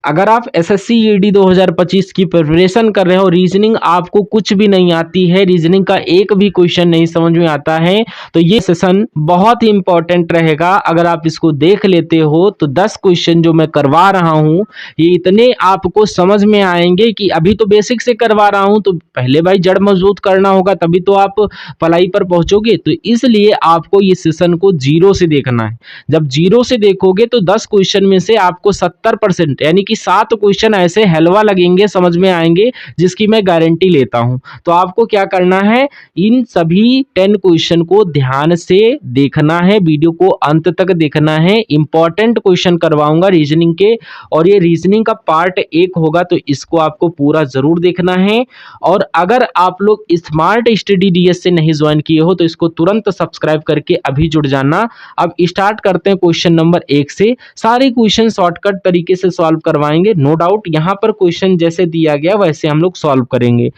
अगर आप SSC GD 2025 की प्रिपरेशन कर रहे हो, रीजनिंग आपको कुछ भी नहीं आती है, रीजनिंग का एक भी क्वेश्चन नहीं समझ में आता है, तो ये सेशन बहुत ही इंपॉर्टेंट रहेगा। अगर आप इसको देख लेते हो तो 10 क्वेश्चन जो मैं करवा रहा हूँ ये इतने आपको समझ में आएंगे कि अभी तो बेसिक से करवा रहा हूँ, तो पहले भाई जड़ मजबूत करना होगा तभी तो आप पढ़ाई पर पहुंचोगे। तो इसलिए आपको ये सेशन को जीरो से देखना है। जब जीरो से देखोगे तो 10 क्वेश्चन में से आपको 70% यानी कि 7 क्वेश्चन ऐसे हलवा लगेंगे, समझ में आएंगे, जिसकी मैं गारंटी लेता हूं। तो आपको क्या करना है, इन सभी 10 क्वेश्चन को ध्यान से देखना है, वीडियो को अंत तक देखना है। इंपॉर्टेंट क्वेश्चन करवाऊंगा रीजनिंग के, और ये रीजनिंग का पार्ट 1 होगा, तो इसको आपको पूरा जरूर देखना है। और अगर आप लोग स्मार्ट स्टडी डीएस से नहीं ज्वाइन किए हो तो इसको तुरंत सब्सक्राइब करके अभी जुड़ जाना। अब स्टार्ट करते हैं क्वेश्चन नंबर 1 से। सारे क्वेश्चन शॉर्टकट तरीके से सॉल्व करवाएंगे, नो डाउट। यहाँ पर क्वेश्चन जैसे दिया गया वैसे हम लोग सॉल्व करेंगे।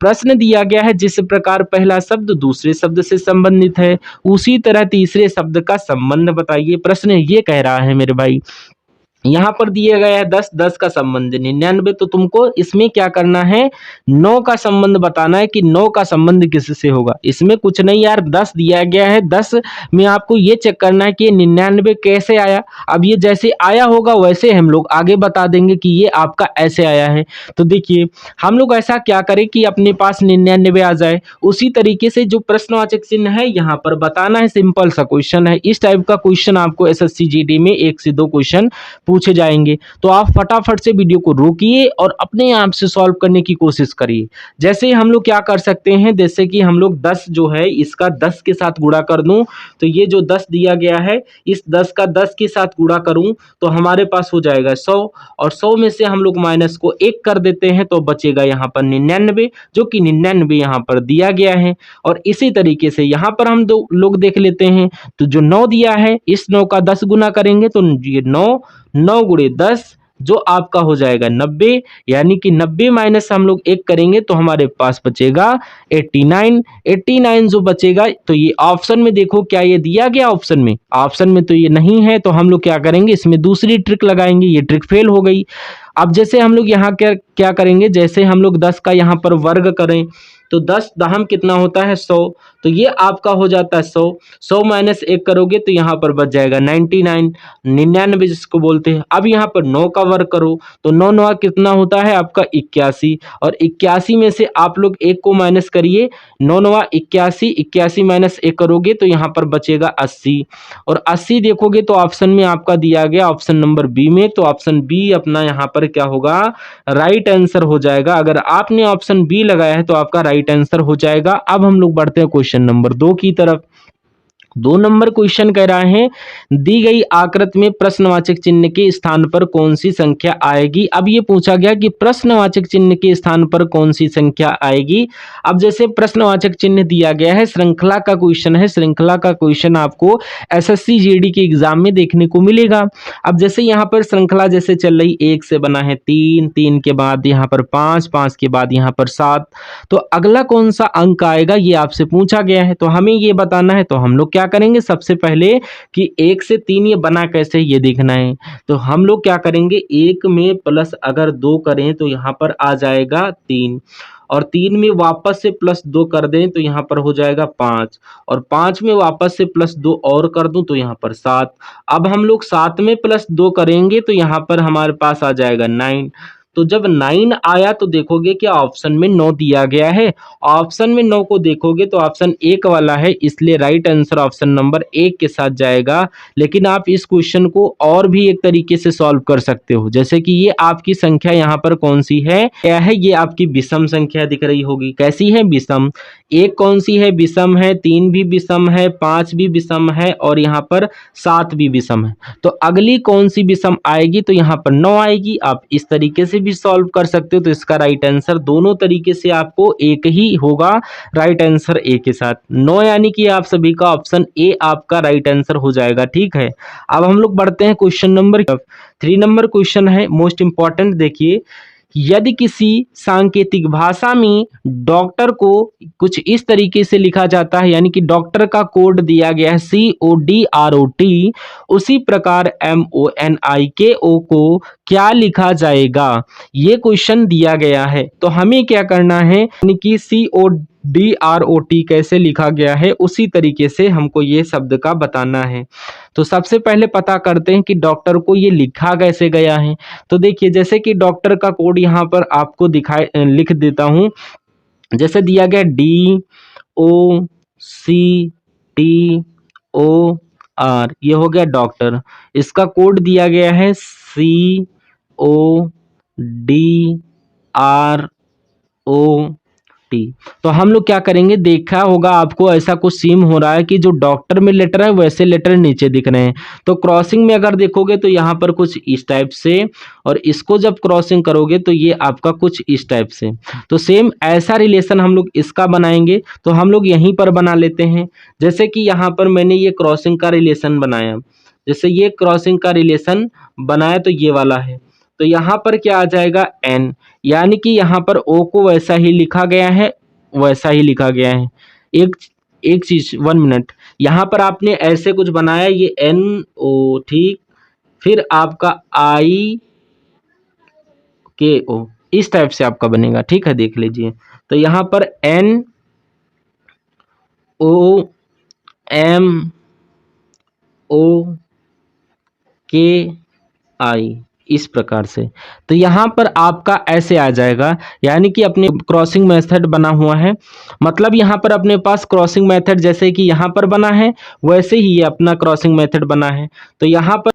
प्रश्न दिया गया है, जिस प्रकार पहला शब्द दूसरे शब्द से संबंधित है उसी तरह तीसरे शब्द का संबंध बताइए। प्रश्न ये कह रहा है मेरे भाई, यहाँ पर दिया गया है 10, 10 का संबंध 99, तो तुमको इसमें क्या करना है, 9 का संबंध बताना है कि 9 का संबंध किससे होगा। इसमें कुछ नहीं यार, 10 दिया गया है, 10 में आपको ये चेक करना है कि ये 99 कैसे आया। अब ये जैसे आया होगा वैसे हम लोग आगे बता देंगे कि ये आपका ऐसे आया है। तो देखिए हम लोग ऐसा क्या करें कि अपने पास 99 आ जाए, उसी तरीके से जो प्रश्नवाचक चिन्ह है यहाँ पर बताना है। सिंपल सा क्वेश्चन है, इस टाइप का क्वेश्चन आपको एसएससी जीडी में 1 से 2 क्वेश्चन पूछे जाएंगे। तो आप फटाफट से वीडियो को रोकिए और अपने आप से सॉल्व करने की कोशिश करिए। जैसे हम लोग क्या कर सकते हैं, जैसे कि हम लोग 10 जो है इसका 10 के साथ गुणा कर दूं, तो ये जो 10 दिया गया है इस 10 का 10 के साथ गुणा करूं तो हमारे पास हो जाएगा 100, और 100 में से हम लोग माइनस को 1 कर देते हैं तो बचेगा यहाँ पर 99, जो कि 99 यहाँ पर दिया गया है। और इसी तरीके से यहाँ पर हम दो लोग देख लेते हैं, तो जो 9 दिया है इस 9 का 10 गुना करेंगे तो ये 9 गुणे 10 जो आपका हो जाएगा 90, यानी कि 90 माइनस हम लोग 1 करेंगे तो हमारे पास बचेगा 89। 89 जो बचेगा तो ये ऑप्शन में देखो क्या ये दिया गया, ऑप्शन में तो ये नहीं है, तो हम लोग क्या करेंगे इसमें दूसरी ट्रिक लगाएंगे, ये ट्रिक फेल हो गई। अब जैसे हम लोग यहाँ क्या क्या करेंगे, जैसे हम लोग 10 का यहाँ पर वर्ग करें तो 10 दहम कितना होता है 100, तो ये आपका हो जाता है 100। 100 माइनस 1 करोगे तो यहाँ पर बच जाएगा 99, 99 जिसको बोलते हैं। अब यहाँ पर 9 का वर्ग करो तो 9 9 कितना होता है आपका 81, और 81 में से आप लोग 1 को माइनस करिए, 9 9 81, 81 माइनस 1 करोगे तो यहाँ पर बचेगा 80, और 80 देखोगे तो ऑप्शन में आपका दिया गया ऑप्शन नंबर बी में, तो ऑप्शन बी अपना यहाँ पर क्या होगा, राइट आंसर हो जाएगा। अगर आपने ऑप्शन बी लगाया है तो आपका राइट आंसर हो जाएगा। अब हम लोग बढ़ते हैं क्वेश्चन नंबर 2 की तरफ। 2 नंबर क्वेश्चन कह रहा है, दी गई आकृति में प्रश्नवाचक चिन्ह के स्थान पर कौन सी संख्या आएगी। अब ये पूछा गया कि प्रश्नवाचक चिन्ह के स्थान पर कौन सी संख्या आएगी। अब जैसे प्रश्नवाचक चिन्ह दिया गया है, श्रृंखला का क्वेश्चन है, श्रृंखला का क्वेश्चन आपको एसएससी जीडी के एग्जाम में देखने को मिलेगा। अब जैसे यहाँ पर श्रृंखला जैसे चल रही, 1 से बना है 3, 3 के बाद यहाँ पर 5, 5 के बाद यहाँ पर 7, तो अगला कौन सा अंक आएगा ये आपसे पूछा गया है, तो हमें ये बताना है। तो हम लोग क्या करेंगे, सबसे पहले कि 1 से 3 ये बना कैसे ये देखना है। तो हम लोग क्या करेंगे, 1 में प्लस अगर 2 करें तो यहाँ पर आ जाएगा 3, और 3 में वापस से प्लस 2 कर दें तो यहाँ पर हो जाएगा 5, और 5 में वापस से प्लस 2 और कर दूं तो यहाँ पर 7। अब हम लोग 7 में प्लस 2 करेंगे तो यहाँ पर हमारे पास आ जाएगा 9। तो जब 9 आया तो देखोगे कि ऑप्शन में 9 दिया गया है, ऑप्शन में 9 को देखोगे तो ऑप्शन 1 वाला है, इसलिए राइट आंसर ऑप्शन नंबर 1 के साथ जाएगा। लेकिन आप इस क्वेश्चन को और भी एक तरीके से सॉल्व कर सकते हो, जैसे कि ये आपकी संख्या यहाँ पर कौन सी है, क्या है, ये आपकी विषम संख्या दिख रही होगी। कैसी है, विषम। 1 कौन सी है, विषम है, 3 भी विषम है, 5 भी विषम है, और यहाँ पर 7 भी विषम है। तो अगली कौन सी विषम आएगी, तो यहाँ पर 9 आएगी। आप इस तरीके से भी सॉल्व कर सकते हो। तो इसका राइट आंसर दोनों तरीके से आपको एक ही होगा, राइट आंसर ए के साथ 9, यानी कि आप सभी का ऑप्शन ए आपका राइट आंसर हो जाएगा। ठीक है, अब हम लोग बढ़ते हैं क्वेश्चन नंबर 3 नंबर क्वेश्चन है मोस्ट इंपॉर्टेंट। देखिए यदि किसी सांकेतिक भाषा में डॉक्टर को कुछ इस तरीके से लिखा जाता है, यानी कि डॉक्टर का कोड दिया गया है CODROT, उसी प्रकार MONIKO को क्या लिखा जाएगा, ये क्वेश्चन दिया गया है। तो हमें क्या करना है, यानी कि CODROT कैसे लिखा गया है उसी तरीके से हमको ये शब्द का बताना है। तो सबसे पहले पता करते हैं कि डॉक्टर को ये लिखा कैसे गया है। तो देखिए, जैसे कि डॉक्टर का कोड यहाँ पर आपको लिख देता हूँ। जैसे दिया गया DOCTOR, ये हो गया डॉक्टर। इसका कोड दिया गया है CODROT। तो हम लोग क्या करेंगे, देखा होगा आपको ऐसा कुछ सीम हो रहा है कि जो डॉक्टर में लेटर है वैसे लेटर नीचे दिख रहे हैं। तो क्रॉसिंग में अगर देखोगे तो यहाँ पर कुछ इस टाइप से, और इसको जब क्रॉसिंग करोगे तो ये आपका कुछ इस टाइप से। तो सेम ऐसा रिलेशन हम लोग इसका बनाएंगे। तो हम लोग यहीं पर बना लेते हैं। जैसे कि यहाँ पर मैंने ये क्रॉसिंग का रिलेशन बनाया, जैसे ये क्रॉसिंग का रिलेशन बनाया तो ये वाला है। तो यहाँ पर क्या आ जाएगा N, यानी कि यहाँ पर O को वैसा ही लिखा गया है, वैसा ही लिखा गया है। एक चीज, 1 मिनट, यहाँ पर आपने ऐसे कुछ बनाया, ये NO, ठीक, फिर आपका IKO, इस टाइप से आपका बनेगा, ठीक है, देख लीजिए। तो यहाँ पर NOMOKI, इस प्रकार से। तो यहाँ पर आपका ऐसे आ जाएगा, यानी कि अपने क्रॉसिंग मेथड बना हुआ है। मतलब यहाँ पर अपने पास क्रॉसिंग मेथड जैसे कि यहाँ पर बना है वैसे ही ये अपना क्रॉसिंग मेथड बना है। तो यहाँ पर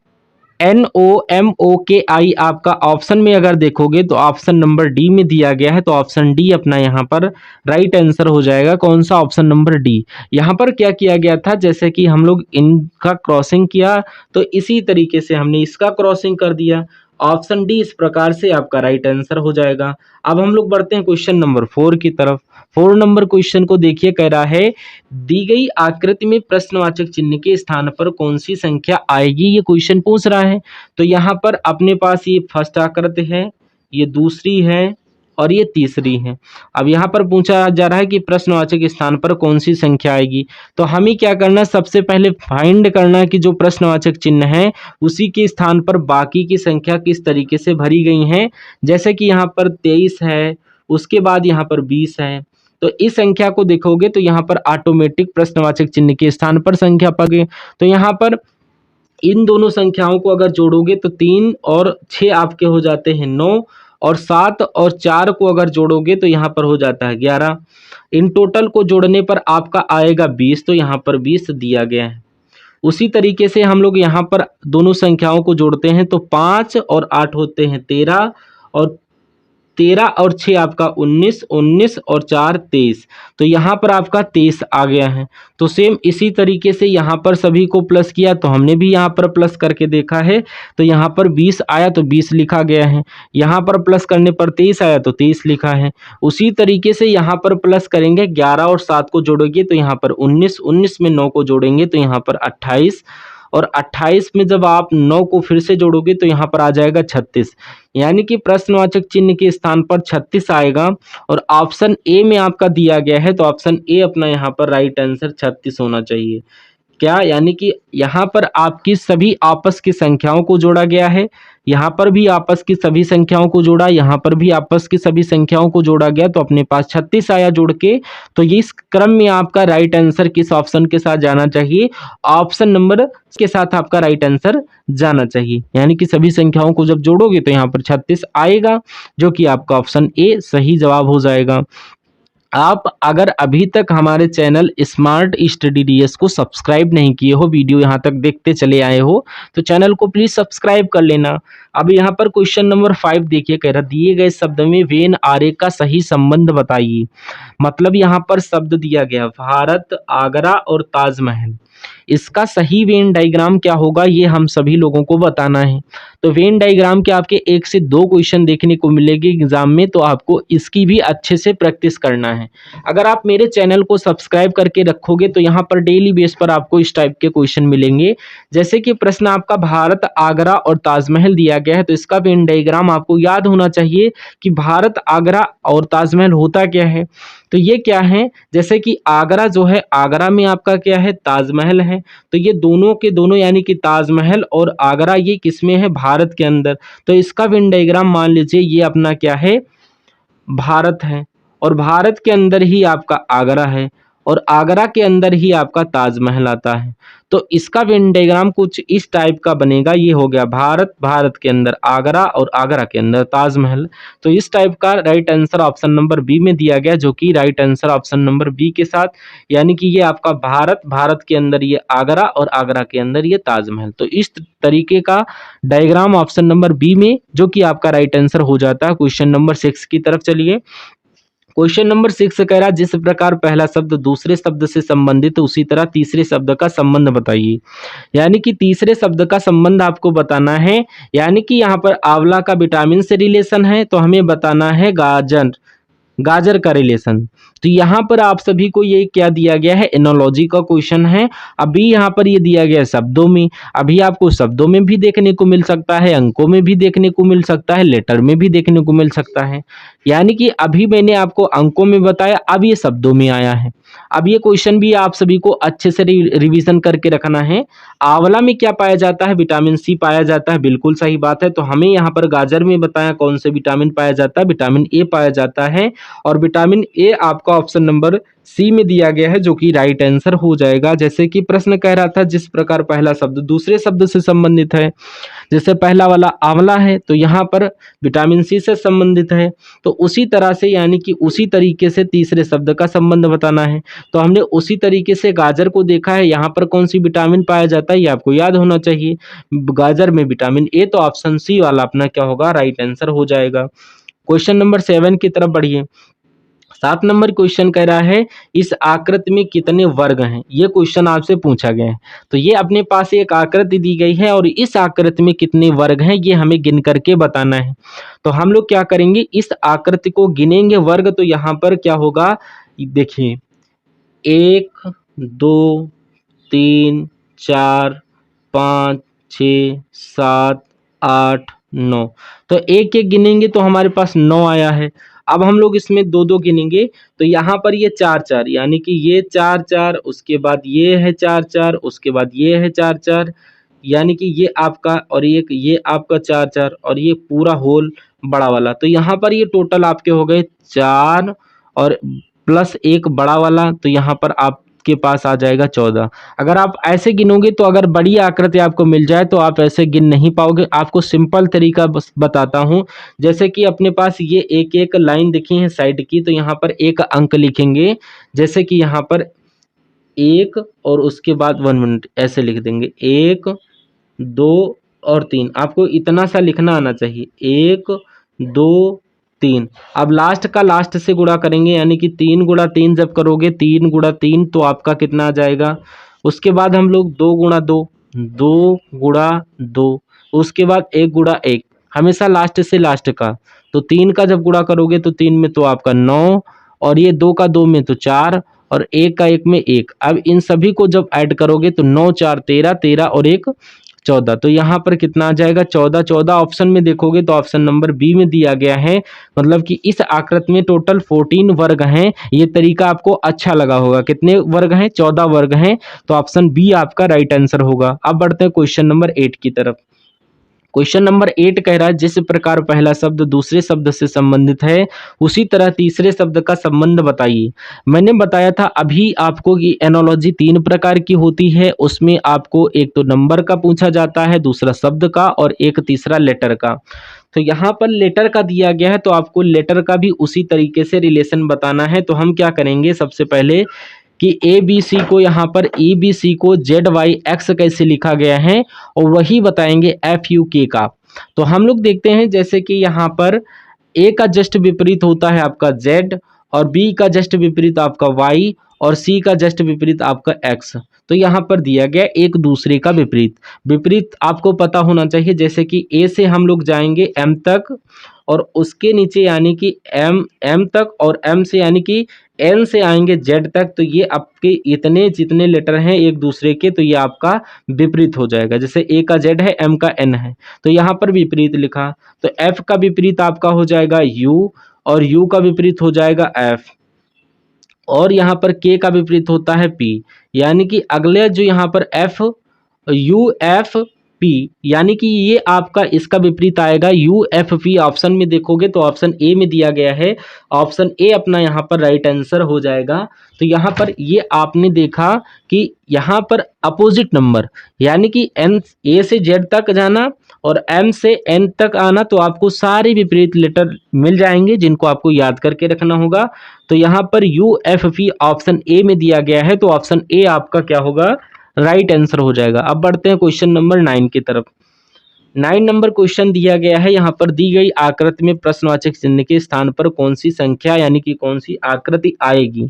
NOMOKI आपका ऑप्शन में अगर देखोगे तो ऑप्शन नंबर डी में दिया गया है। तो ऑप्शन डी अपना यहाँ पर राइट आंसर हो जाएगा। कौन सा? Option number D. यहाँ पर क्या किया गया था, जैसे कि हम लोग इनका क्रॉसिंग किया तो इसी तरीके से हमने इसका क्रॉसिंग कर दिया। ऑप्शन डी इस प्रकार से आपका राइट आंसर हो जाएगा। अब हम लोग बढ़ते हैं क्वेश्चन नंबर 4 की तरफ। 4 नंबर क्वेश्चन को देखिए, कह रहा है दी गई आकृति में प्रश्नवाचक चिन्ह के स्थान पर कौन सी संख्या आएगी, ये क्वेश्चन पूछ रहा है। तो यहाँ पर अपने पास ये फर्स्ट आकृति है, ये दूसरी है और ये तीसरी है। अब यहाँ पर पूछा जा रहा है कि प्रश्नवाचक स्थान पर कौन सी संख्या आएगी। तो हमें क्या करना है, सबसे पहले फाइंड करना है कि जो प्रश्नवाचक चिन्ह है उसी के स्थान पर बाकी की संख्या किस तरीके से भरी गई हैं। जैसे कि यहाँ पर 23 है, उसके बाद यहाँ पर 20 है। तो इस संख्या को देखोगे तो यहाँ पर ऑटोमेटिक प्रश्नवाचक चिन्ह के स्थान पर संख्या पाओगे। तो यहाँ पर इन दोनों संख्याओं को अगर जोड़ोगे तो 3 और 6 आपके हो जाते हैं 9, और 7 और 4 को अगर जोड़ोगे तो यहाँ पर हो जाता है 11। इन टोटल को जोड़ने पर आपका आएगा 20। तो यहाँ पर 20 दिया गया है। उसी तरीके से हम लोग यहाँ पर दोनों संख्याओं को जोड़ते हैं तो 5 और 8 होते हैं 13, और 13 और 6 आपका 19, 19 और 4 23। तो यहाँ पर आपका 23 आ गया है। तो सेम इसी तरीके से यहाँ पर सभी को प्लस किया तो हमने भी यहाँ पर प्लस करके देखा है। तो यहाँ पर 20 आया तो 20 लिखा गया है, यहाँ पर प्लस करने पर 23 आया तो 23 लिखा है। उसी तरीके से यहाँ पर प्लस करेंगे, 11 और 7 को जोड़ोगे तो यहाँ पर 19, 19 में 9 को जोड़ेंगे तो यहाँ पर 28, और 28 में जब आप 9 को फिर से जोड़ोगे तो यहाँ पर आ जाएगा 36। यानी कि प्रश्नवाचक चिन्ह के स्थान पर 36 आएगा। और ऑप्शन ए में आपका दिया गया है तो ऑप्शन ए अपना यहाँ पर राइट आंसर 36 होना चाहिए। क्या? यानी कि यहाँ पर आपकी सभी आपस की संख्याओं को जोड़ा गया है, यहाँ पर भी आपस की सभी संख्याओं को जोड़ा, यहाँ पर भी आपस की सभी संख्याओं को जोड़ा गया तो अपने पास 36 आया जोड़ के। तो ये इस क्रम में आपका राइट आंसर किस ऑप्शन के साथ जाना चाहिए? ऑप्शन नंबर के साथ आपका राइट आंसर जाना चाहिए। यानी कि सभी संख्याओं को जब जोड़ोगे तो यहाँ पर 36 आएगा, जो कि आपका ऑप्शन ए सही जवाब हो जाएगा। आप अगर अभी तक हमारे चैनल स्मार्ट स्टडी डीएस को सब्सक्राइब नहीं किए हो, वीडियो यहाँ तक देखते चले आए हो, तो चैनल को प्लीज सब्सक्राइब कर लेना। अब यहाँ पर क्वेश्चन नंबर 5 देखिए, कह रहा दिए गए शब्द में वेन आरेख का सही संबंध बताइए। मतलब यहाँ पर शब्द दिया गया भारत, आगरा और ताजमहल, इसका सही वेन डायग्राम क्या होगा ये हम सभी लोगों को बताना है। तो वेन डायग्राम के आपके 1 से 2 क्वेश्चन देखने को मिलेंगे एग्जाम में, तो आपको इसकी भी अच्छे से प्रैक्टिस करना है। अगर आप मेरे चैनल को सब्सक्राइब करके रखोगे तो यहाँ पर डेली बेस पर आपको इस टाइप के क्वेश्चन मिलेंगे। जैसे कि प्रश्न आपका भारत, आगरा और ताजमहल दिया गया है, तो इसका वेन डायग्राम आपको याद होना चाहिए कि भारत, आगरा और ताजमहल होता क्या है। तो ये क्या है, जैसे कि आगरा जो है, आगरा में आपका क्या है, ताजमहल है। तो ये दोनों के दोनों यानी कि ताजमहल और आगरा ये किसमें है, भारत के अंदर। तो इसका वेन डायग्राम मान लीजिए ये अपना क्या है, भारत है, और भारत के अंदर ही आपका आगरा है, और आगरा के अंदर ही आपका ताजमहल आता है। तो इसका वेन डायग्राम कुछ इस टाइप का बनेगा। ये हो गया भारत, भारत के अंदर आगरा और आगरा के अंदर ताजमहल। तो इस टाइप का right answer option number B में दिया गया, जो कि right answer option number B के साथ, यानी कि ये आपका भारत, भारत के अंदर ये आगरा और आगरा के अंदर ये ताजमहल। तो इस तरीके का डायग्राम ऑप्शन नंबर बी में, जो कि आपका राइट आंसर हो जाता है। क्वेश्चन नंबर 6 की तरफ चलिए। क्वेश्चन नंबर 6 कह रहा है, जिस प्रकार पहला शब्द दूसरे शब्द से संबंधित उसी तरह तीसरे शब्द का संबंध बताइए। यानी कि तीसरे शब्द का संबंध आपको बताना है। यानी कि यहाँ पर आंवला का विटामिन से रिलेशन है, तो हमें बताना है गाजर, गाजर का रिलेशन। तो यहाँ पर आप सभी को ये क्या दिया गया है, एनोलॉजी का क्वेश्चन है। अभी यहाँ पर ये दिया गया है शब्दों में। अभी आपको शब्दों में भी देखने को मिल सकता है, अंकों में भी देखने को मिल सकता है, लेटर में भी देखने को मिल सकता है। यानी कि अभी मैंने आपको अंकों में बताया, अब ये शब्दों में आया है। अब ये क्वेश्चन भी आप सभी को अच्छे से रिवीजन करके रखना है। आंवला में क्या पाया जाता है, विटामिन सी पाया जाता है, बिल्कुल सही बात है। तो हमें यहाँ पर गाजर में बताया कौन से विटामिन पाया जाता है, विटामिन ए पाया जाता है, और विटामिन ए आपका ऑप्शन नंबर सी में दिया गया है, जो कि राइट आंसर हो जाएगा। जैसे कि प्रश्न कह रहा था, जिस प्रकार पहला शब्द दूसरे शब्द से संबंधित है, जैसे पहला वाला आंवला है तो यहाँ पर विटामिन सी से संबंधित है, तो उसी तरह से यानी कि उसी तरीके से तीसरे शब्द का संबंध बताना है। तो हमने उसी तरीके से गाजर को देखा है, यहाँ पर कौन सी विटामिन पाया जाता है ये आपको याद होना चाहिए, गाजर में विटामिन ए। तो ऑप्शन सी वाला अपना क्या होगा, राइट आंसर हो जाएगा। क्वेश्चन नंबर 7 की तरफ बढ़िए। 7 नंबर क्वेश्चन कह रहा है, इस आकृति में कितने वर्ग हैं, ये क्वेश्चन आपसे पूछा गया है। तो ये अपने पास एक आकृति दी गई है, और इस आकृति में कितने वर्ग हैं ये हमें गिन करके बताना है। तो हम लोग क्या करेंगे, इस आकृति को गिनेंगे वर्ग। तो यहाँ पर क्या होगा, देखिए 1 2 3 4 5 6 7 8 9। तो एक एक गिनेंगे तो हमारे पास 9 आया है। अब हम लोग इसमें दो दो गिनेंगे, तो यहाँ पर ये 4 4, यानी कि ये 4 4, उसके बाद ये है 4 4, उसके बाद ये है 4 4, यानी कि ये आपका, और एक ये आपका 4 4, और ये पूरा होल बड़ा वाला। तो यहाँ पर ये टोटल आपके हो गए 4 और प्लस एक बड़ा वाला, तो यहाँ पर आपके पास आ जाएगा 14। अगर आप ऐसे गिनोगे तो अगर बड़ी आकृति आपको मिल जाए तो आप ऐसे गिन नहीं पाओगे। आपको सिंपल तरीका बस बताता हूँ। जैसे कि अपने पास ये एक एक लाइन दिखी है साइड की, तो यहाँ पर एक अंक लिखेंगे। जैसे कि यहाँ पर 1 और उसके बाद 1 मिनट ऐसे लिख देंगे, 1 2 और 3। आपको इतना सा लिखना आना चाहिए, 1 2 3। अब लास्ट का लास्ट से गुणा करेंगे, यानी कि 3 गुणा 3 जब करोगे, 3 गुणा 3 तो आपका कितना आ जाएगा। उसके बाद हम लोग 2 गुणा 2, 2 गुणा 2, उसके बाद 1 गुणा 1, हमेशा लास्ट से लास्ट का। तो 3 का जब गुणा करोगे तो 3 में तो आपका 9, और ये 2 का 2 में तो 4, और 1 का 1 में 1। अब इन सभी को जब ऐड करोगे तो 9 4 13, 13 और 1 14। तो यहाँ पर कितना आ जाएगा, 14। 14 ऑप्शन में देखोगे तो ऑप्शन नंबर बी में दिया गया है। मतलब कि इस आकृति में टोटल 14 वर्ग हैं। ये तरीका आपको अच्छा लगा होगा। कितने वर्ग हैं, 14 वर्ग हैं। तो ऑप्शन बी आपका राइट आंसर होगा। अब बढ़ते हैं क्वेश्चन नंबर 8 की तरफ। क्वेश्चन नंबर 8 कह रहा है, जिस प्रकार पहला शब्द दूसरे शब्द से संबंधित है उसी तरह तीसरे शब्द का संबंध बताइए। मैंने बताया था अभी आपको कि एनोलॉजी 3 प्रकार की होती है। उसमें आपको एक तो नंबर का पूछा जाता है, दूसरा शब्द का, और एक तीसरा लेटर का। तो यहाँ पर लेटर का दिया गया है, तो आपको लेटर का भी उसी तरीके से रिलेशन बताना है। तो हम क्या करेंगे, सबसे पहले कि ए बी सी को यहाँ पर ई बी सी को जेड वाई एक्स कैसे लिखा गया है, और वही बताएंगे एफ यू के का। तो हम लोग देखते हैं, जैसे कि यहाँ पर ए का जस्ट विपरीत होता है आपका जेड, और बी का जस्ट विपरीत आपका वाई, और सी का जस्ट विपरीत आपका एक्स। तो यहाँ पर दिया गया एक दूसरे का विपरीत। विपरीत आपको पता होना चाहिए। जैसे कि ए से हम लोग जाएंगे एम तक, और उसके नीचे यानी कि एम तक, और एम से यानी कि एन से आएंगे जेड तक, तो ये आपके इतने जितने लेटर हैं एक दूसरे के, तो ये आपका विपरीत हो जाएगा। जैसे ए का जेड है, एम का एन है, तो यहाँ पर विपरीत लिखा, तो एफ का विपरीत आपका हो जाएगा यू, और यू का विपरीत हो जाएगा एफ, और यहाँ पर के का विपरीत होता है पी। यानी कि अगले जो यहाँ पर एफ यू एफ पी, यानी कि ये आपका इसका विपरीत आएगा यू एफ पी। ऑप्शन में देखोगे तो ऑप्शन ए में दिया गया है, ऑप्शन ए अपना यहाँ पर राइट आंसर हो जाएगा। तो यहाँ पर ये आपने देखा कि यहाँ पर अपोजिट नंबर, यानी कि एन ए से जेड तक जाना और एम से एन तक आना, तो आपको सारे विपरीत लेटर मिल जाएंगे जिनको आपको याद करके रखना होगा। तो यहाँ पर U F P option A में दिया गया है, तो ऑप्शन ए आपका क्या होगा, राइट आंसर हो जाएगा। अब बढ़ते हैं क्वेश्चन नंबर 9 की तरफ। 9 नंबर क्वेश्चन दिया गया है, यहाँ पर दी गई आकृति में प्रश्नवाचक चिन्ह के स्थान पर कौन सी संख्या यानी कि कौन सी आकृति आएगी।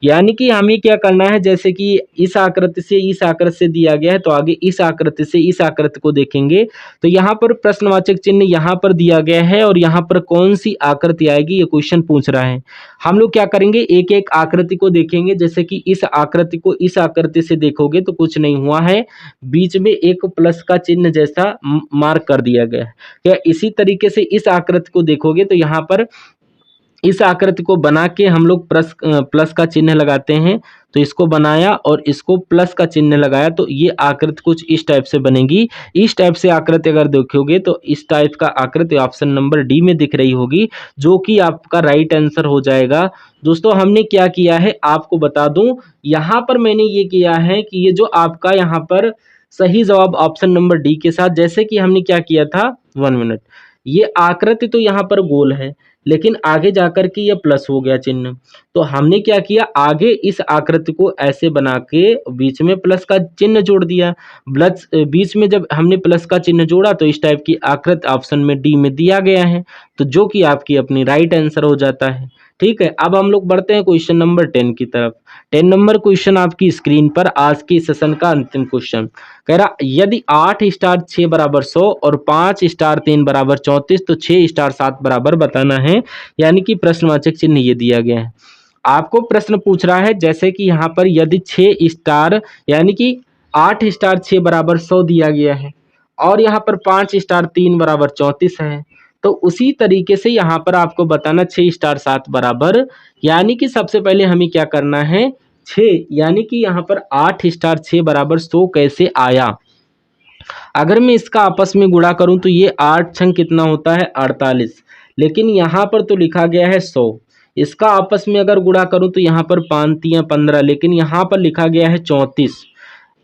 यानी कि हमें क्या करना है, जैसे कि इस आकृति से इस आकृति से दिया गया है, तो आगे इस आकृति से इस आकृति को देखेंगे, तो यहाँ पर प्रश्नवाचक चिन्ह यहाँ पर दिया गया है और यहाँ पर कौन सी आकृति आएगी ये क्वेश्चन पूछ रहा है। हम लोग क्या करेंगे, एक एक आकृति को देखेंगे। जैसे कि इस आकृति को इस आकृति से देखोगे तो कुछ नहीं हुआ है, बीच में एक प्लस का चिन्ह जैसा मार्क कर दिया गया है। क्या इसी तरीके से इस आकृति को देखोगे तो यहाँ पर इस आकृति को बना के हम लोग प्लस का चिन्ह लगाते हैं, तो इसको बनाया और इसको प्लस का चिन्ह लगाया, तो ये आकृति कुछ इस टाइप से बनेगी। इस टाइप से आकृति अगर देखोगे तो इस टाइप का आकृति ऑप्शन नंबर डी में दिख रही होगी, जो कि आपका राइट आंसर हो जाएगा। दोस्तों हमने क्या किया है आपको बता दूं, यहाँ पर मैंने ये किया है कि ये जो आपका यहाँ पर सही जवाब ऑप्शन नंबर डी के साथ, जैसे कि हमने क्या किया था, 1 मिनट, ये आकृति तो यहाँ पर गोल है, लेकिन आगे जाकर के ये प्लस हो गया चिन्ह, तो हमने क्या किया, आगे इस आकृति को ऐसे बना के बीच में प्लस का चिन्ह जोड़ दिया। प्लस बीच में जब हमने प्लस का चिन्ह जोड़ा तो इस टाइप की आकृति ऑप्शन में डी में दिया गया है, तो जो कि आपकी अपनी राइट आंसर हो जाता है। ठीक है, अब हम लोग बढ़ते हैं क्वेश्चन नंबर 10 की तरफ। 10 नंबर क्वेश्चन आपकी स्क्रीन पर, आज के सेशन का अंतिम क्वेश्चन कह रहा, यदि 8 स्टार 6 बराबर 100 और 5 स्टार 3 बराबर 34, तो 6 स्टार 7 बराबर बताना है। यानी कि प्रश्नवाचक चिन्ह ये दिया गया है। आपको प्रश्न पूछ रहा है, जैसे कि यहाँ पर यदि 6 स्टार यानी कि 8 स्टार 6 बराबर 100 दिया गया है और यहाँ पर 5 स्टार 3 बराबर 34 है, तो उसी तरीके से यहाँ पर आपको बताना 6 स्टार 7 बराबर, यानी कि सबसे पहले हमें क्या करना है, 6 यानी कि यहाँ पर 8 स्टार 6 बराबर 100 कैसे आया। अगर मैं इसका आपस में गुणा करूं तो ये 8 छंग कितना होता है, 48, लेकिन यहाँ पर तो लिखा गया है 100। इसका आपस में अगर गुणा करूं तो यहाँ पर 5 तियां 15, लेकिन यहाँ पर लिखा गया है 34।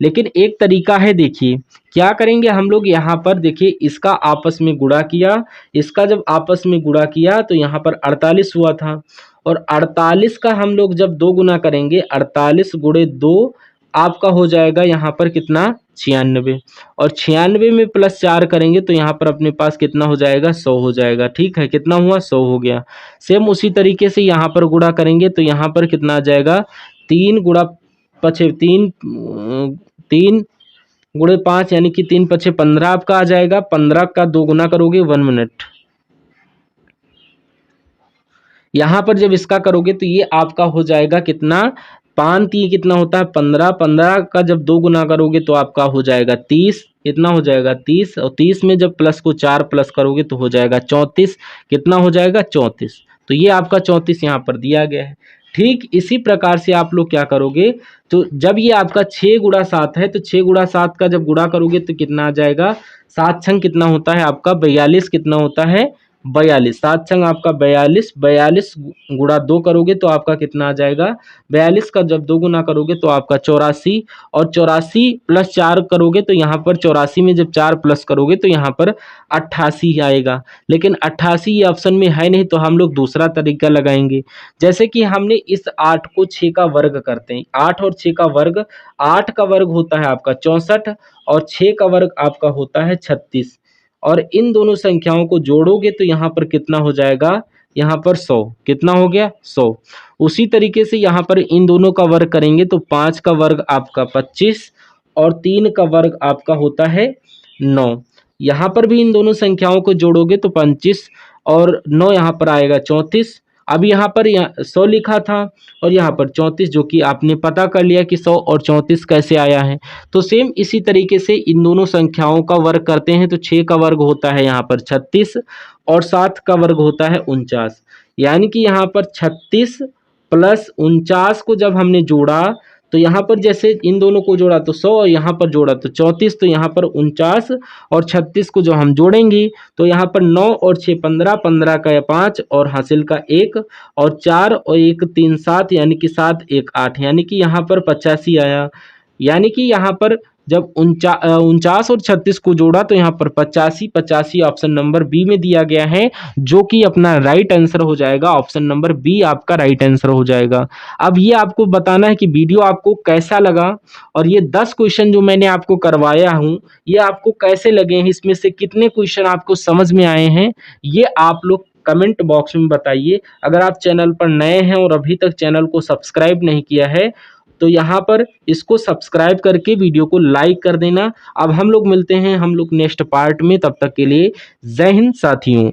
लेकिन एक तरीका है, देखिए क्या करेंगे हम लोग, यहाँ पर देखिए इसका आपस में गुणा किया, इसका जब आपस में गुणा किया तो यहाँ पर 48 हुआ था, और 48 का हम लोग जब 2 गुना करेंगे, 48 गुणे 2 आपका हो जाएगा यहाँ पर कितना, 96, और 96 में प्लस 4 करेंगे तो यहाँ पर अपने पास कितना हो जाएगा, 100 हो जाएगा। ठीक है, कितना हुआ, 100 हो गया। सेम उसी तरीके से यहाँ पर गुणा करेंगे तो यहाँ पर कितना आ जाएगा, 3 गुणा पछे 3 गुणे 5 यानी कि 3 पछे 15 आपका आ जाएगा। 15 का 2 गुना करोगे, 1 मिनट, यहाँ पर जब इसका करोगे तो ये आपका हो जाएगा कितना, 5 3 कितना होता है, 15, 15 का जब 2 गुना करोगे तो आपका हो जाएगा 30, कितना हो जाएगा 30, और 30 में जब प्लस को 4 प्लस करोगे तो हो जाएगा 34, कितना हो जाएगा 34। तो ये आपका 34 यहाँ पर दिया गया है। ठीक इसी प्रकार से आप लोग क्या करोगे, तो जब ये आपका 6 गुणा 7 है, तो 6 गुणा 7 का जब गुणा करोगे तो कितना आ जाएगा, 7 छंग कितना होता है आपका 42, कितना होता है 42, 7 छंग आपका 42, 42 गुणा 2 करोगे तो आपका कितना आ जाएगा, 42 का जब 2 गुना करोगे तो आपका 84, और 84 प्लस 4 करोगे तो यहाँ पर 84 में जब 4 प्लस करोगे तो यहाँ पर 88 आएगा। लेकिन 88 ये ऑप्शन में है नहीं, तो हम लोग दूसरा तरीका लगाएंगे। जैसे कि हमने इस 8 को 6 का वर्ग करते हैं, 8 और 6 का वर्ग, 8 का वर्ग होता है आपका 64 और 6 का वर्ग आपका होता है 36, और इन दोनों संख्याओं को जोड़ोगे तो यहाँ पर कितना हो जाएगा, यहाँ पर 100, कितना हो गया 100। उसी तरीके से यहाँ पर इन दोनों का वर्ग करेंगे तो 5 का वर्ग आपका 25 और 3 का वर्ग आपका होता है 9। यहाँ पर भी इन दोनों संख्याओं को जोड़ोगे तो 25 और 9 यहाँ पर आएगा 34, अब यहाँ पर 100 लिखा था और यहाँ पर 34, जो कि आपने पता कर लिया कि 100 और 34 कैसे आया है। तो सेम इसी तरीके से इन दोनों संख्याओं का वर्ग करते हैं, तो 6 का वर्ग होता है यहाँ पर 36 और 7 का वर्ग होता है 49। यानी कि यहाँ पर 36 प्लस 49 को जब हमने जोड़ा तो यहाँ पर जैसे इन दोनों को जोड़ा तो 100 और यहाँ पर जोड़ा तो 34, तो यहाँ पर 49 और 36 को जो हम जोड़ेंगे तो यहाँ पर 9 और 6 15, 15 का 5 और हासिल का 1 और 4 और 1 3 7, यानी कि 7 1 8, यानी कि यहाँ पर 85 आया। यानी कि यहाँ पर जब 49 और 36 को जोड़ा तो यहाँ पर 85 85 ऑप्शन नंबर बी में दिया गया है, जो कि अपना राइट आंसर हो जाएगा। ऑप्शन नंबर बी आपका राइट आंसर हो जाएगा। अब ये आपको बताना है कि वीडियो आपको कैसा लगा और ये 10 क्वेश्चन जो मैंने आपको करवाया हूँ ये आपको कैसे लगे हैं, इसमें से कितने क्वेश्चन आपको समझ में आए हैं, ये आप लोग कमेंट बॉक्स में बताइए। अगर आप चैनल पर नए हैं और अभी तक चैनल को सब्सक्राइब नहीं किया है तो यहाँ पर इसको सब्सक्राइब करके वीडियो को लाइक कर देना। अब हम लोग मिलते हैं हम लोग नेक्स्ट पार्ट में, तब तक के लिए जय हिंद साथियों।